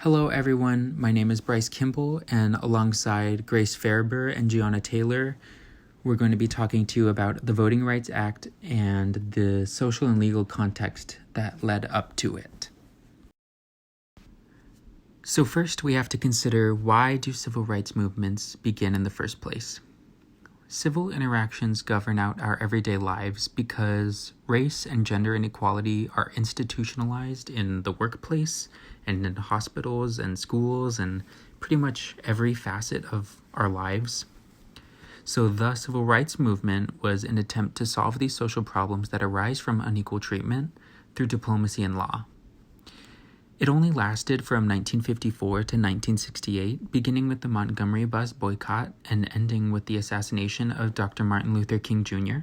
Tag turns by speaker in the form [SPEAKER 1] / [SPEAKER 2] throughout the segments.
[SPEAKER 1] Hello everyone, my name is Bryce Kimball, and alongside Grace Farber and Gianna Taylor, we're going to be talking to you about the Voting Rights Act and the social and legal context that led up to it. So first, we have to consider, why do civil rights movements begin in the first place? Civil interactions govern out our everyday lives because race and gender inequality are institutionalized in the workplace and in hospitals and schools and pretty much every facet of our lives. So the civil rights movement was an attempt to solve these social problems that arise from unequal treatment through diplomacy and law. It only lasted from 1954 to 1968, beginning with the Montgomery bus boycott and ending with the assassination of Dr. Martin Luther King Jr.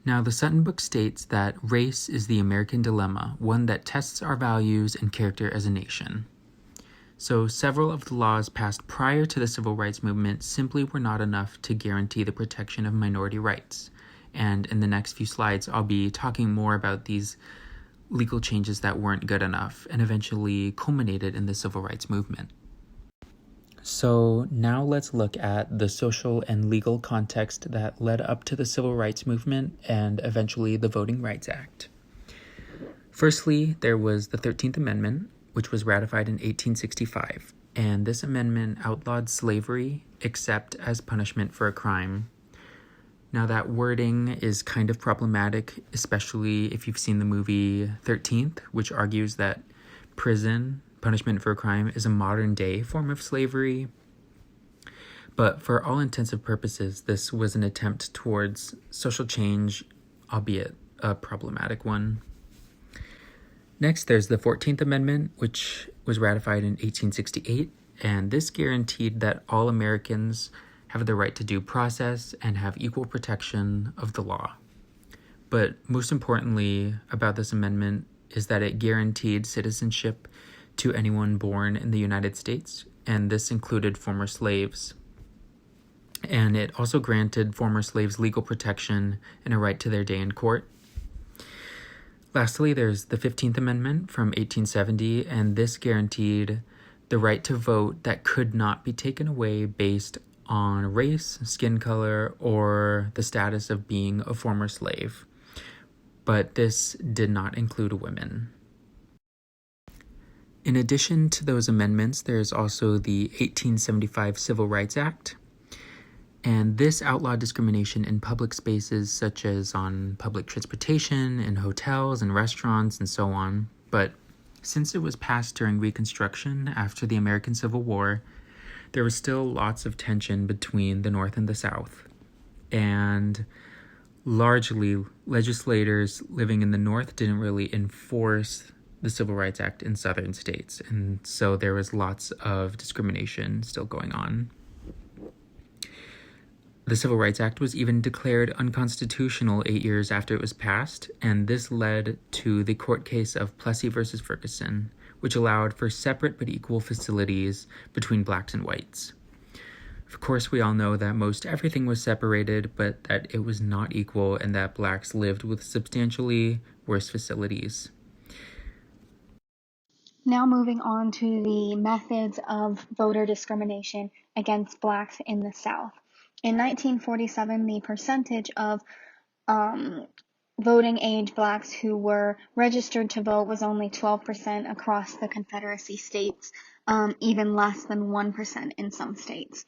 [SPEAKER 1] Now, the Sutton book states that race is the American dilemma, one that tests our values and character as a nation. So several of the laws passed prior to the civil rights movement simply were not enough to guarantee the protection of minority rights. And in the next few slides, I'll be talking more about these legal changes that weren't good enough and eventually culminated in the civil rights movement. So now let's look at the social and legal context that led up to the civil rights movement and eventually the Voting Rights Act. Firstly, there was the 13th Amendment, which was ratified in 1865, and this amendment outlawed slavery except as punishment for a crime. Now, that wording is kind of problematic, especially if you've seen the movie 13th, which argues that prison, punishment for a crime, is a modern-day form of slavery. But for all intents and purposes, this was an attempt towards social change, albeit a problematic one. Next, there's the 14th Amendment, which was ratified in 1868, and this guaranteed that all Americans have the right to due process and have equal protection of the law. But most importantly about this amendment is that it guaranteed citizenship to anyone born in the United States, and this included former slaves. And it also granted former slaves legal protection and a right to their day in court. Lastly, there's the 15th Amendment from 1870, and this guaranteed the right to vote that could not be taken away based on race, skin color, or the status of being a former slave. But this did not include women. In addition to those amendments, there's also the 1875 Civil Rights Act, and this outlawed discrimination in public spaces such as on public transportation, in hotels and restaurants, and so on. But since it was passed during Reconstruction after the American Civil War, there was still lots of tension between the North and the South. And largely, legislators living in the North didn't really enforce the Civil Rights Act in southern states. And so there was lots of discrimination still going on. The Civil Rights Act was even declared unconstitutional 8 years after it was passed, and this led to the court case of Plessy versus Ferguson, which allowed for separate but equal facilities between blacks and whites. Of course, we all know that most everything was separated, but that it was not equal and that blacks lived with substantially worse facilities.
[SPEAKER 2] Now moving on to the methods of voter discrimination against blacks in the South. In 1947, the percentage of voting age blacks who were registered to vote was only 12% across the Confederacy states, even less than 1% in some states.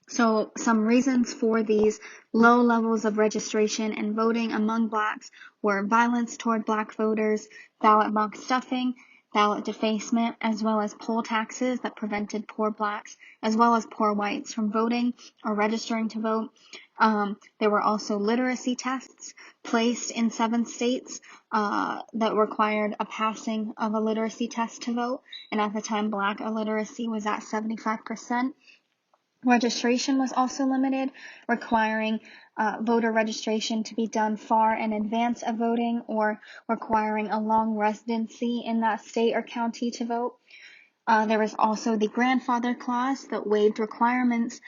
[SPEAKER 2] So some reasons for these low levels of registration and voting among blacks were violence toward black voters, ballot box stuffing, ballot defacement, as well as poll taxes that prevented poor blacks as well as poor whites from voting or registering to vote. There were also literacy tests placed in 7 states that required a passing of a literacy test to vote, and at the time black illiteracy was at 75%. Registration was also limited, requiring voter registration to be done far in advance of voting or requiring a long residency in that state or county to vote. There was also the grandfather clause that waived requirements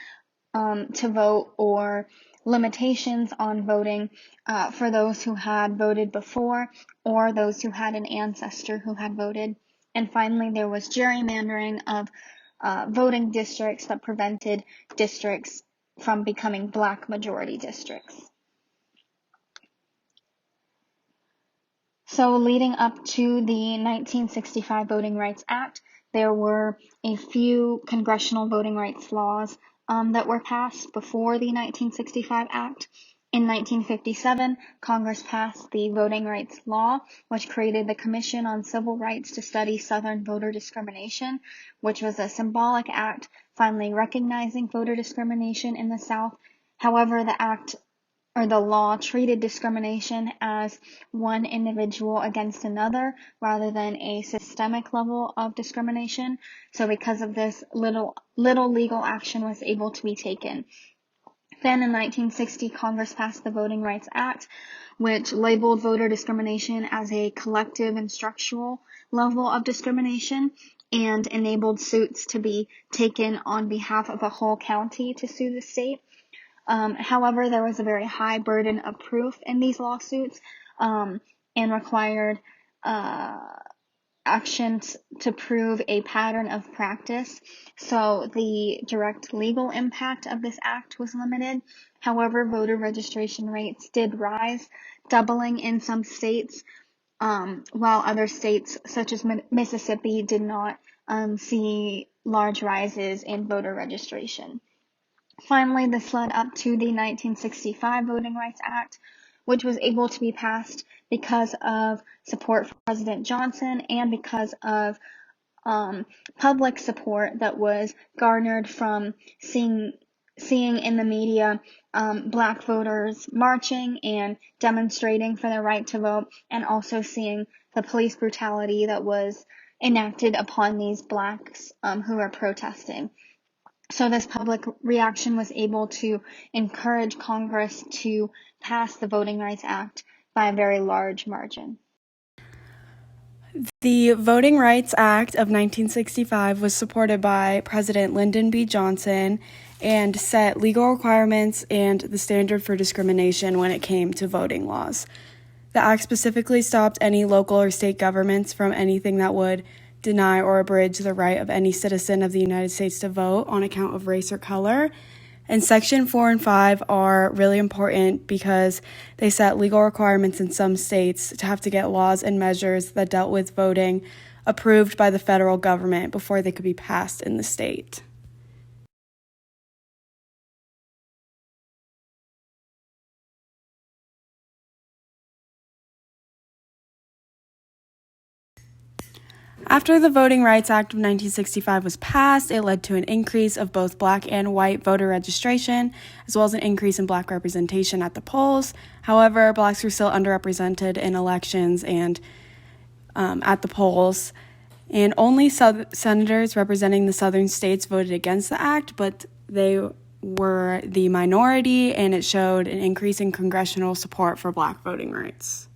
[SPEAKER 2] to vote or limitations on voting for those who had voted before or those who had an ancestor who had voted. And finally, there was gerrymandering of voting districts that prevented districts from becoming black majority districts. So leading up to the 1965 Voting Rights Act, there were a few congressional voting rights laws that were passed before the 1965 Act. In 1957, Congress passed the Voting Rights Law, which created the Commission on Civil Rights to study Southern voter discrimination, which was a symbolic act finally recognizing voter discrimination in the South. However, the law treated discrimination as one individual against another rather than a systemic level of discrimination. So because of this, little legal action was able to be taken. Then in 1960, Congress passed the Voting Rights Act, which labeled voter discrimination as a collective and structural level of discrimination and enabled suits to be taken on behalf of a whole county to sue the state. However, there was a very high burden of proof in these lawsuits and required actions to prove a pattern of practice. So the direct legal impact of this act was limited. However, voter registration rates did rise, doubling in some states, while other states such as Mississippi did not see large rises in voter registration. Finally, this led up to the 1965 Voting Rights Act, which was able to be passed because of support from President Johnson and because of public support that was garnered from seeing in the media black voters marching and demonstrating for their right to vote, and also seeing the police brutality that was enacted upon these blacks who were protesting. So this public reaction was able to encourage Congress to pass the Voting Rights Act by a very large margin.
[SPEAKER 3] The Voting Rights Act of 1965 was supported by President Lyndon B. Johnson and set legal requirements and the standard for discrimination when it came to voting laws. The act specifically stopped any local or state governments from anything that would deny or abridge the right of any citizen of the United States to vote on account of race or color. And Section 4 and 5 are really important because they set legal requirements in some states to have to get laws and measures that dealt with voting approved by the federal government before they could be passed in the state. After the Voting Rights Act of 1965 was passed, it led to an increase of both black and white voter registration, as well as an increase in black representation at the polls. However, blacks were still underrepresented in elections and at the polls, and only senators representing the southern states voted against the act, but they were the minority, and it showed an increase in congressional support for black voting rights.